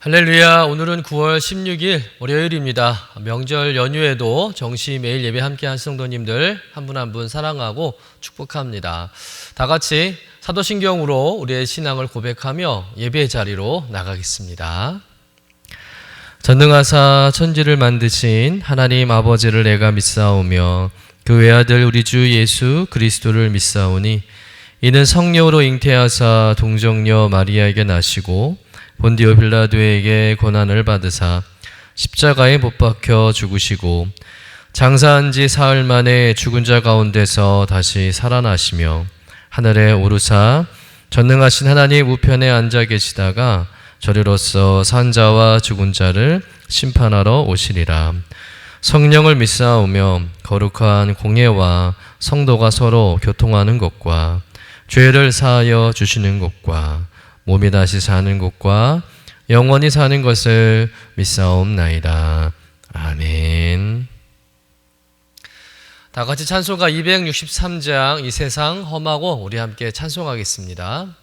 할렐루야. 오늘은 9월 16일 월요일입니다. 명절 연휴에도 정시 매일 예배 함께한 성도님들 한 분 한 분 사랑하고 축복합니다. 다 같이 사도신경으로 우리의 신앙을 고백하며 예배의 자리로 나가겠습니다. 전능하사 천지를 만드신 하나님 아버지를 내가 믿사오며 그 외아들 우리 주 예수 그리스도를 믿사오니 이는 성령으로 잉태하사 동정녀 마리아에게 나시고 본디오 빌라도에게 고난을 받으사 십자가에 못 박혀 죽으시고 장사한 지 사흘 만에 죽은 자 가운데서 다시 살아나시며 하늘에 오르사 전능하신 하나님 우편에 앉아 계시다가 저리로서 산 자와 죽은 자를 심판하러 오시리라. 성령을 믿사오며 거룩한 공예와 성도가 서로 교통하는 것과 죄를 사하여 주시는 것과 몸이 다시 사는 것과 영원히 사는 것을 믿사옵나이다. 아멘. 다 같이 찬송가 263장 이 세상 험하고 우리 함께 찬송하겠습니다.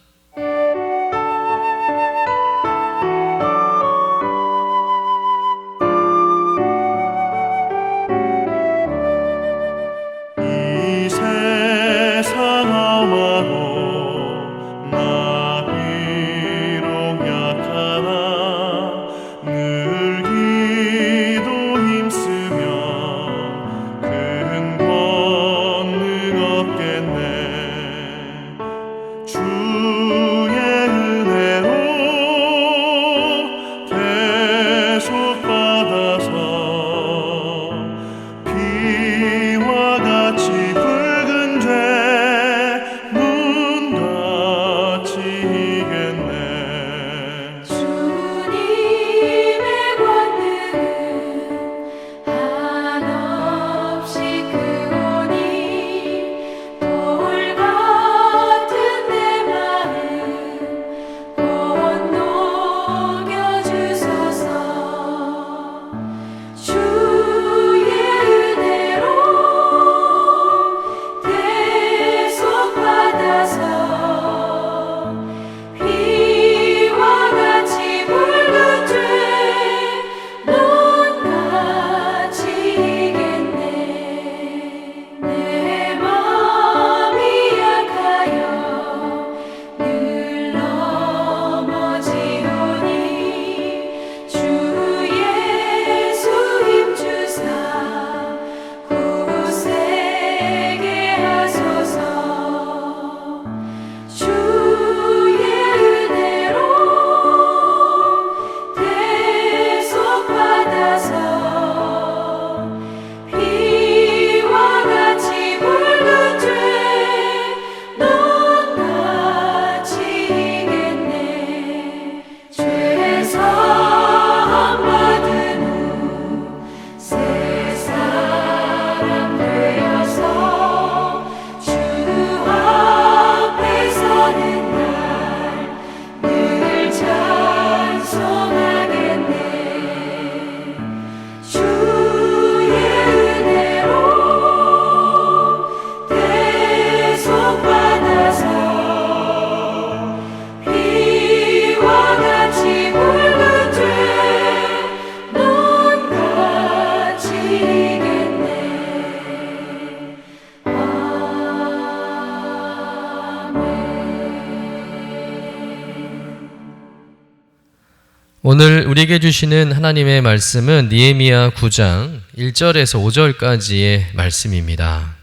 오늘 우리에게 주시는 하나님의 말씀은 느헤미야 9장 1절에서 5절까지의 말씀입니다.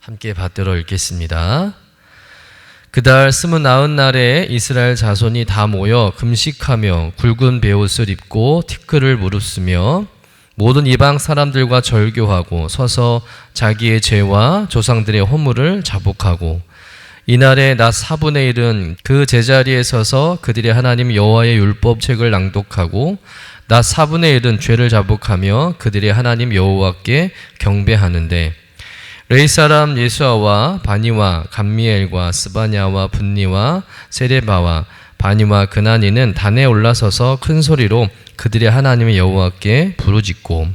함께 받들어 읽겠습니다. 그달 29날에 이스라엘 자손이 다 모여 금식하며 굵은 베옷을 입고 티끌을 무릅쓰며 모든 이방 사람들과 절교하고 서서 자기의 죄와 조상들의 허물을 자복하고 이날에 낮 4분의 1은 그 제자리에 서서 그들의 하나님 여호와의 율법책을 낭독하고 낮 4분의 1은 죄를 자복하며 그들의 하나님 여호와께 경배하는데 레위 사람 예수아와 바니와 감미엘과 스바냐와 분니와 세레바와 바니와 그나니는 단에 올라서서 큰 소리로 그들의 하나님 여호와께 부르짖고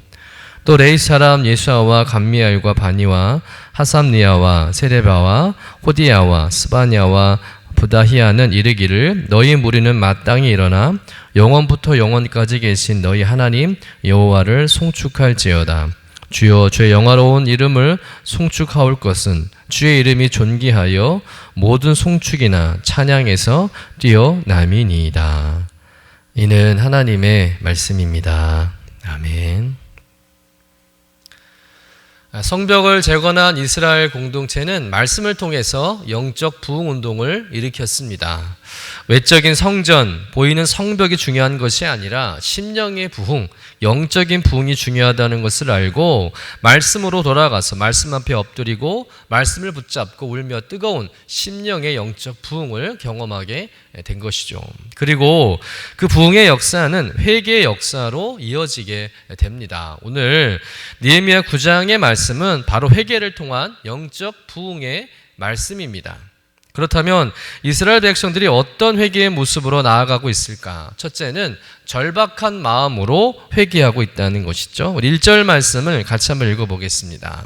또 레위 사람 예수아와 감미엘과 바니와 하삼니아와 세레바와 호디야와 스바냐와 부다히아는 이르기를 너희 무리는 마땅히 일어나 영원부터 영원까지 계신 너희 하나님 여호와를 송축할지어다. 주여 주의 영화로운 이름을 송축하올 것은 주의 이름이 존귀하여 모든 송축이나 찬양에서 뛰어남이니이다. 이는 하나님의 말씀입니다. 아멘. 성벽을 재건한 이스라엘 공동체는 말씀을 통해서 영적 부흥 운동을 일으켰습니다. 외적인 성전, 보이는 성벽이 중요한 것이 아니라 심령의 부흥, 영적인 부흥이 중요하다는 것을 알고 말씀으로 돌아가서 말씀 앞에 엎드리고 말씀을 붙잡고 울며 뜨거운 심령의 영적 부흥을 경험하게 된 것이죠. 그리고 그 부흥의 역사는 회개의 역사로 이어지게 됩니다. 오늘 느헤미야 9장의 말씀은 바로 회개를 통한 영적 부흥의 말씀입니다. 그렇다면 이스라엘 백성들이 어떤 회개의 모습으로 나아가고 있을까? 첫째는 절박한 마음으로 회개하고 있다는 것이죠. 우리 1절 말씀을 같이 한번 읽어보겠습니다.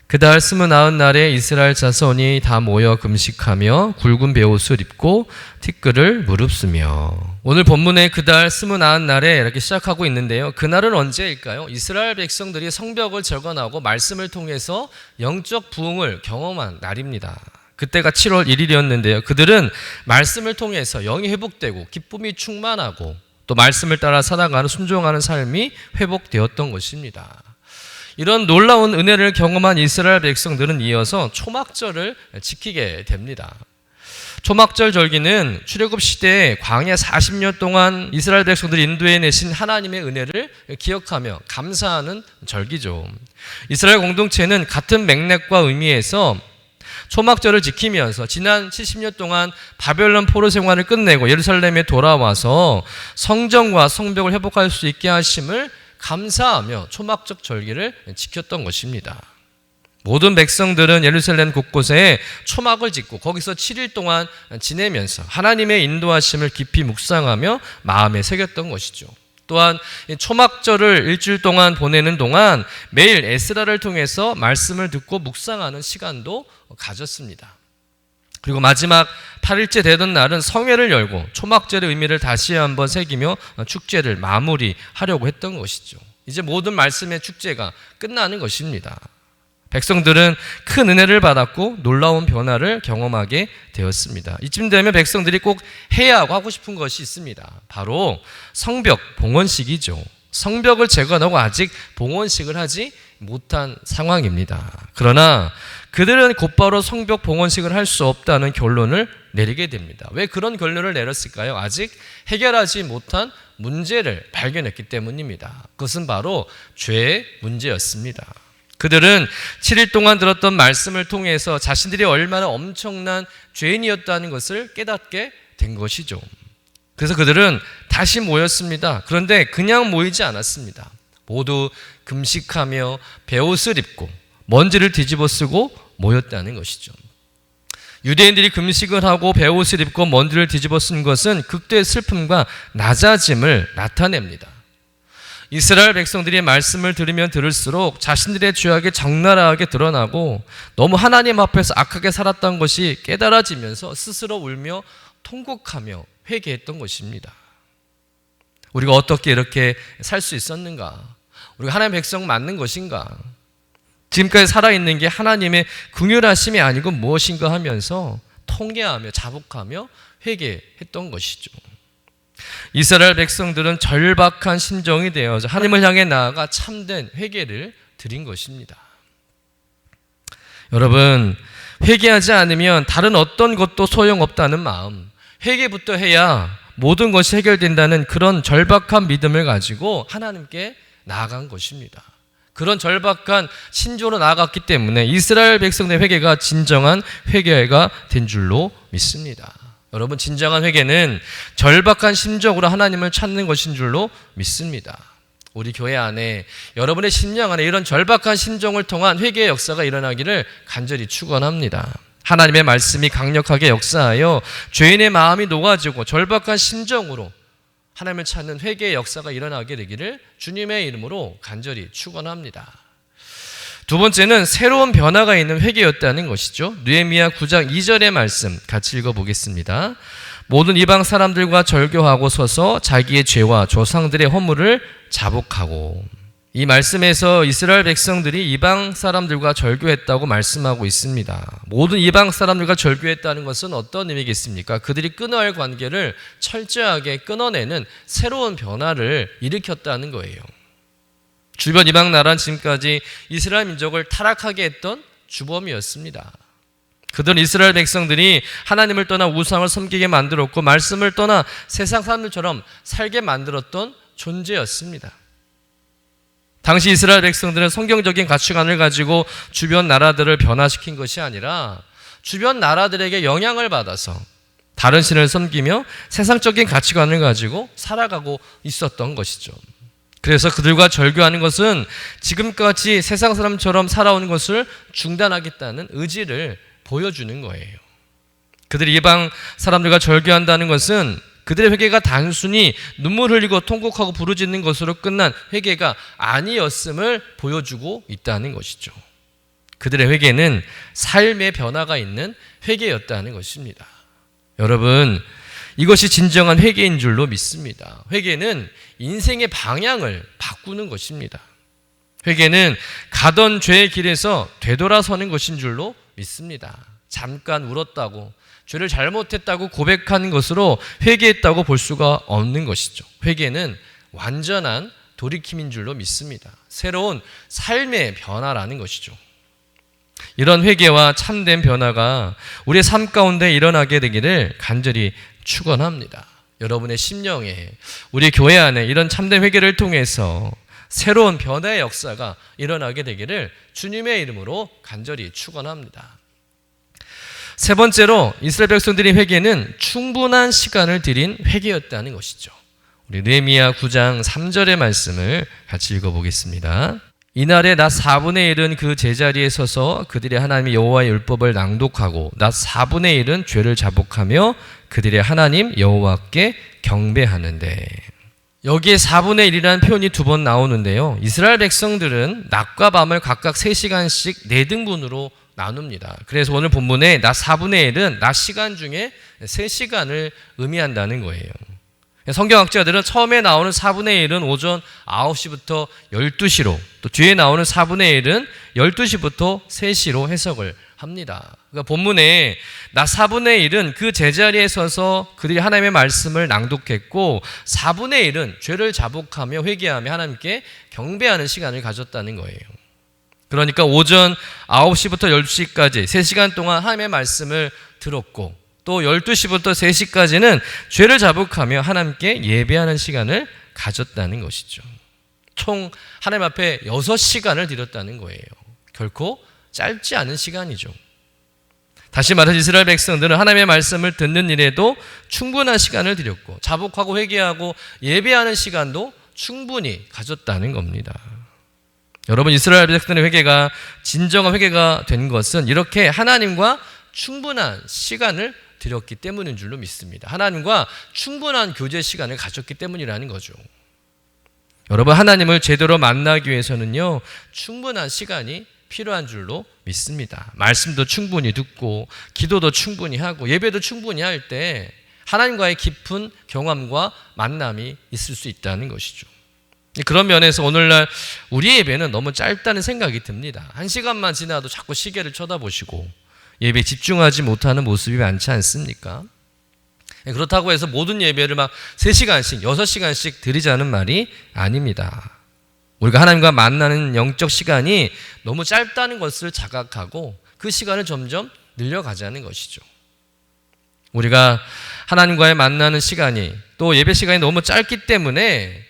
그달 29날에 이스라엘 자손이 다 모여 금식하며 굵은 베옷을 입고 티끌을 무릅쓰며. 오늘 본문의 그달 29날에 이렇게 시작하고 있는데요. 그날은 언제일까요? 이스라엘 백성들이 성벽을 재건하고 말씀을 통해서 영적 부흥을 경험한 날입니다. 그때가 7월 1일이었는데요. 그들은 말씀을 통해서 영이 회복되고 기쁨이 충만하고 또 말씀을 따라 살아가는 순종하는 삶이 회복되었던 것입니다. 이런 놀라운 은혜를 경험한 이스라엘 백성들은 이어서 초막절을 지키게 됩니다. 초막절 절기는 출애굽 시대에 광야 40년 동안 이스라엘 백성들이 인도해 내신 하나님의 은혜를 기억하며 감사하는 절기죠. 이스라엘 공동체는 같은 맥락과 의미에서 초막절을 지키면서 지난 70년 동안 바벨론 포로 생활을 끝내고 예루살렘에 돌아와서 성전과 성벽을 회복할 수 있게 하심을 감사하며 초막적 절기를 지켰던 것입니다. 모든 백성들은 예루살렘 곳곳에 초막을 짓고 거기서 7일 동안 지내면서 하나님의 인도하심을 깊이 묵상하며 마음에 새겼던 것이죠. 또한 초막절을 일주일 동안 보내는 동안 매일 에스라를 통해서 말씀을 듣고 묵상하는 시간도 가졌습니다. 그리고 마지막 8일째 되던 날은 성회를 열고 초막절의 의미를 다시 한번 새기며 축제를 마무리하려고 했던 것이죠. 이제 모든 말씀의 축제가 끝나는 것입니다. 백성들은 큰 은혜를 받았고 놀라운 변화를 경험하게 되었습니다. 이쯤 되면 백성들이 꼭 해야 하고 싶은 것이 있습니다. 바로 성벽 봉헌식이죠. 성벽을 재건하고 아직 봉헌식을 하지 못한 상황입니다. 그러나 그들은 곧바로 성벽 봉헌식을 할 수 없다는 결론을 내리게 됩니다. 왜 그런 결론을 내렸을까요? 아직 해결하지 못한 문제를 발견했기 때문입니다. 그것은 바로 죄의 문제였습니다. 그들은 7일 동안 들었던 말씀을 통해서 자신들이 얼마나 엄청난 죄인이었다는 것을 깨닫게 된 것이죠. 그래서 그들은 다시 모였습니다. 그런데 그냥 모이지 않았습니다. 모두 금식하며 베옷을 입고 먼지를 뒤집어 쓰고 모였다는 것이죠. 유대인들이 금식을 하고 베옷을 입고 먼지를 뒤집어 쓴 것은 극도의 슬픔과 낮아짐을 나타냅니다. 이스라엘 백성들이 말씀을 들으면 들을수록 자신들의 죄악이 적나라하게 드러나고 너무 하나님 앞에서 악하게 살았던 것이 깨달아지면서 스스로 울며 통곡하며 회개했던 것입니다. 우리가 어떻게 이렇게 살 수 있었는가? 우리가 하나님의 백성 맞는 것인가? 지금까지 살아있는 게 하나님의 긍휼하심이 아니고 무엇인가 하면서 통회하며 자복하며 회개했던 것이죠. 이스라엘 백성들은 절박한 심정이 되어서 하나님을 향해 나아가 참된 회개를 드린 것입니다. 여러분, 회개하지 않으면 다른 어떤 것도 소용없다는 마음, 회개부터 해야 모든 것이 해결된다는 그런 절박한 믿음을 가지고 하나님께 나아간 것입니다. 그런 절박한 심정으로 나아갔기 때문에 이스라엘 백성의 회개가 진정한 회개가 된 줄로 믿습니다. 여러분, 진정한 회개는 절박한 심정으로 하나님을 찾는 것인 줄로 믿습니다. 우리 교회 안에 여러분의 심령 안에 이런 절박한 심정을 통한 회개의 역사가 일어나기를 간절히 축원합니다. 하나님의 말씀이 강력하게 역사하여 죄인의 마음이 녹아지고 절박한 심정으로 하나님을 찾는 회개의 역사가 일어나게 되기를 주님의 이름으로 간절히 축원합니다. 두 번째는 새로운 변화가 있는 회개였다는 것이죠. 느헤미야 9장 2절의 말씀 같이 읽어보겠습니다. 모든 이방 사람들과 절교하고 서서 자기의 죄와 조상들의 허물을 자복하고. 이 말씀에서 이스라엘 백성들이 이방 사람들과 절교했다고 말씀하고 있습니다. 모든 이방 사람들과 절교했다는 것은 어떤 의미겠습니까? 그들이 끊어야 할 관계를 철저하게 끊어내는 새로운 변화를 일으켰다는 거예요. 주변 이방 나라는 지금까지 이스라엘 민족을 타락하게 했던 주범이었습니다. 그들은 이스라엘 백성들이 하나님을 떠나 우상을 섬기게 만들었고 말씀을 떠나 세상 사람들처럼 살게 만들었던 존재였습니다. 당시 이스라엘 백성들은 성경적인 가치관을 가지고 주변 나라들을 변화시킨 것이 아니라 주변 나라들에게 영향을 받아서 다른 신을 섬기며 세상적인 가치관을 가지고 살아가고 있었던 것이죠. 그래서 그들과 절교하는 것은 지금까지 세상 사람처럼 살아오는 것을 중단하겠다는 의지를 보여주는 거예요. 그들이 이방 사람들과 절교한다는 것은 그들의 회개가 단순히 눈물 흘리고 통곡하고 부르짖는 것으로 끝난 회개가 아니었음을 보여주고 있다는 것이죠. 그들의 회개는 삶의 변화가 있는 회개였다는 것입니다. 여러분, 이것이 진정한 회개인 줄로 믿습니다. 회개는 인생의 방향을 바꾸는 것입니다. 회개는 가던 죄의 길에서 되돌아서는 것인 줄로 믿습니다. 잠깐 울었다고, 죄를 잘못했다고 고백하는 것으로 회개했다고 볼 수가 없는 것이죠. 회개는 완전한 돌이킴인 줄로 믿습니다. 새로운 삶의 변화라는 것이죠. 이런 회개와 참된 변화가 우리의 삶 가운데 일어나게 되기를 간절히 축원합니다. 여러분의 심령에, 우리 교회 안에 이런 참된 회개를 통해서 새로운 변화의 역사가 일어나게 되기를 주님의 이름으로 간절히 축원합니다. 세 번째로 이스라엘 백성들의 회개는 충분한 시간을 들인 회개였다는 것이죠. 우리 느헤미야 9장 3절의 말씀을 같이 읽어보겠습니다. 이날에 낮 4분의 1은 그 제자리에 서서 그들의 하나님 여호와의 율법을 낭독하고 낮 4분의 1은 죄를 자복하며 그들의 하나님 여호와께 경배하는데. 여기에 4분의 1이라는 표현이 두 번 나오는데요. 이스라엘 백성들은 낮과 밤을 각각 3시간씩 4등분으로 나눕니다. 그래서 오늘 본문에 낮 4분의 1은 낮 시간 중에 3시간을 의미한다는 거예요. 성경학자들은 처음에 나오는 4분의 1은 오전 9시부터 12시로, 또 뒤에 나오는 4분의 1은 12시부터 3시로 해석을 합니다. 그러니까 본문에 낮 4분의 1은 그 제자리에 서서 그들이 하나님의 말씀을 낭독했고 4분의 1은 죄를 자복하며 회개하며 하나님께 경배하는 시간을 가졌다는 거예요. 그러니까 오전 9시부터 10시까지 3시간 동안 하나님의 말씀을 들었고 또 12시부터 3시까지는 죄를 자복하며 하나님께 예배하는 시간을 가졌다는 것이죠. 총 하나님 앞에 6시간을 드렸다는 거예요. 결코 짧지 않은 시간이죠. 다시 말해서 이스라엘 백성들은 하나님의 말씀을 듣는 일에도 충분한 시간을 드렸고 자복하고 회개하고 예배하는 시간도 충분히 가졌다는 겁니다. 여러분, 이스라엘 백성들의 회개가 진정한 회개가 된 것은 이렇게 하나님과 충분한 시간을 드렸기 때문인 줄로 믿습니다. 하나님과 충분한 교제 시간을 가졌기 때문이라는 거죠. 여러분, 하나님을 제대로 만나기 위해서는요, 충분한 시간이 필요한 줄로 믿습니다. 말씀도 충분히 듣고 기도도 충분히 하고 예배도 충분히 할 때 하나님과의 깊은 경험과 만남이 있을 수 있다는 것이죠. 그런 면에서 오늘날 우리의 예배는 너무 짧다는 생각이 듭니다. 1시간만 지나도 자꾸 시계를 쳐다보시고 예배에 집중하지 못하는 모습이 많지 않습니까? 그렇다고 해서 모든 예배를 막 3시간씩, 6시간씩 드리자는 말이 아닙니다. 우리가 하나님과 만나는 영적 시간이 너무 짧다는 것을 자각하고 그 시간을 점점 늘려가자는 것이죠. 우리가 하나님과의 만나는 시간이 또 예배 시간이 너무 짧기 때문에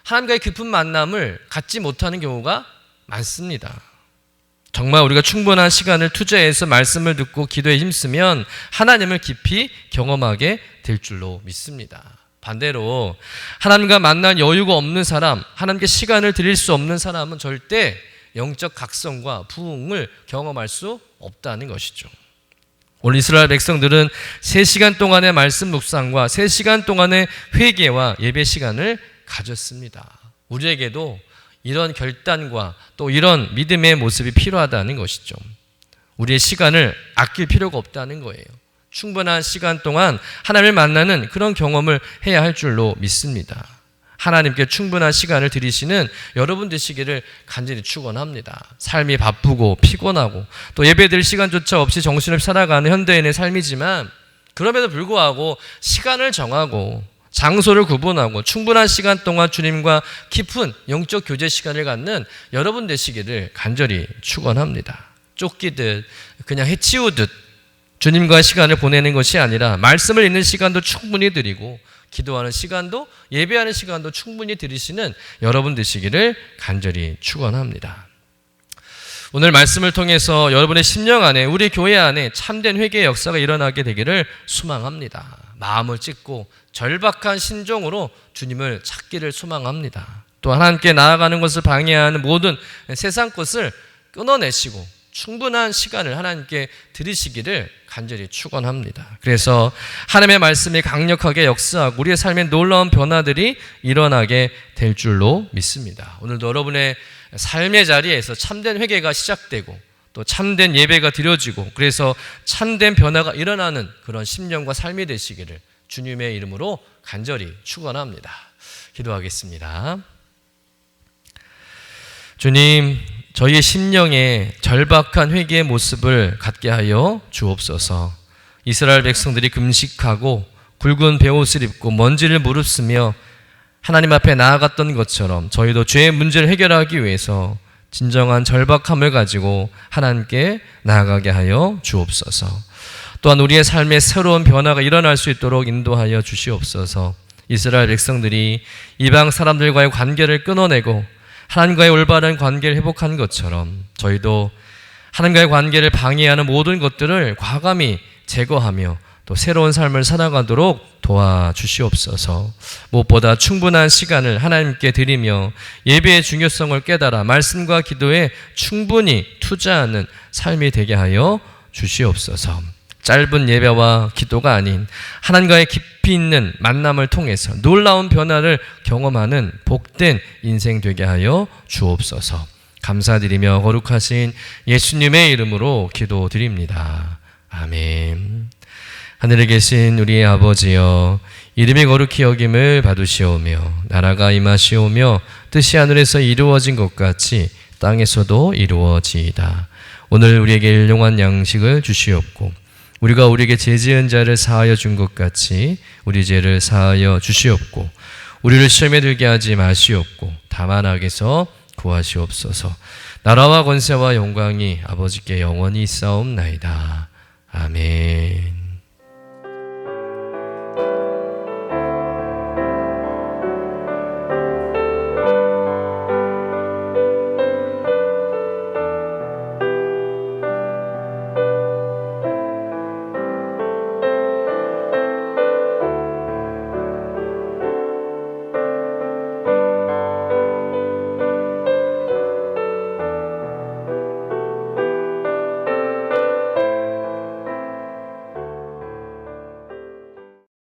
하나님과의 깊은 만남을 갖지 못하는 경우가 많습니다. 정말 우리가 충분한 시간을 투자해서 말씀을 듣고 기도에 힘쓰면 하나님을 깊이 경험하게 될 줄로 믿습니다. 반대로 하나님과 만날 여유가 없는 사람, 하나님께 시간을 드릴 수 없는 사람은 절대 영적 각성과 부흥을 경험할 수 없다는 것이죠. 오늘 이스라엘 백성들은 3시간 동안의 말씀 묵상과 3시간 동안의 회개와 예배 시간을 가졌습니다. 우리에게도 이런 결단과 또 이런 믿음의 모습이 필요하다는 것이죠. 우리의 시간을 아낄 필요가 없다는 거예요. 충분한 시간 동안 하나님을 만나는 그런 경험을 해야 할 줄로 믿습니다. 하나님께 충분한 시간을 드리시는 여러분 되시기를 간절히 축원합니다. 삶이 바쁘고 피곤하고 또 예배드릴 시간조차 없이 정신없이 살아가는 현대인의 삶이지만 그럼에도 불구하고 시간을 정하고 장소를 구분하고 충분한 시간 동안 주님과 깊은 영적 교제 시간을 갖는 여러분 되시기를 간절히 축원합니다. 쫓기듯 그냥 해치우듯 주님과 시간을 보내는 것이 아니라 말씀을 읽는 시간도 충분히 드리고 기도하는 시간도 예배하는 시간도 충분히 드리시는 여러분 되시기를 간절히 축원합니다. 오늘 말씀을 통해서 여러분의 심령 안에 우리 교회 안에 참된 회개의 역사가 일어나게 되기를 소망합니다. 마음을 찢고 절박한 심정으로 주님을 찾기를 소망합니다. 또 하나님께 나아가는 것을 방해하는 모든 세상 것을 끊어내시고 충분한 시간을 하나님께 드리시기를 간절히 축원합니다. 그래서 하나님의 말씀이 강력하게 역사하고 우리의 삶에 놀라운 변화들이 일어나게 될 줄로 믿습니다. 오늘도 여러분의 삶의 자리에서 참된 회개가 시작되고 또 참된 예배가 드려지고 그래서 참된 변화가 일어나는 그런 심령과 삶이 되시기를 주님의 이름으로 간절히 축원합니다. 기도하겠습니다. 주님, 저희의 심령에 절박한 회개의 모습을 갖게 하여 주옵소서. 이스라엘 백성들이 금식하고 굵은 베옷을 입고 먼지를 무릅쓰며 하나님 앞에 나아갔던 것처럼 저희도 죄의 문제를 해결하기 위해서 진정한 절박함을 가지고 하나님께 나아가게 하여 주옵소서. 또한 우리의 삶에 새로운 변화가 일어날 수 있도록 인도하여 주시옵소서. 이스라엘 백성들이 이방 사람들과의 관계를 끊어내고 하나님과의 올바른 관계를 회복한 것처럼 저희도 하나님과의 관계를 방해하는 모든 것들을 과감히 제거하며 또 새로운 삶을 살아가도록 도와주시옵소서. 무엇보다 충분한 시간을 하나님께 드리며 예배의 중요성을 깨달아 말씀과 기도에 충분히 투자하는 삶이 되게 하여 주시옵소서. 짧은 예배와 기도가 아닌 하나님과의 깊이 있는 만남을 통해서 놀라운 변화를 경험하는 복된 인생 되게 하여 주옵소서. 감사드리며 거룩하신 예수님의 이름으로 기도드립니다. 아멘. 하늘에 계신 우리의 아버지여, 이름이 거룩히 여김을 받으시오며 나라가 임하시오며 뜻이 하늘에서 이루어진 것 같이 땅에서도 이루어지이다. 오늘 우리에게 일용할 양식을 주시옵고 우리가 우리에게 죄 지은 자를 사하여 준 것 같이 우리 죄를 사하여 주시옵고 우리를 시험에 들게 하지 마시옵고 다만 악에서 구하시옵소서. 나라와 권세와 영광이 아버지께 영원히 있사옵나이다. 아멘.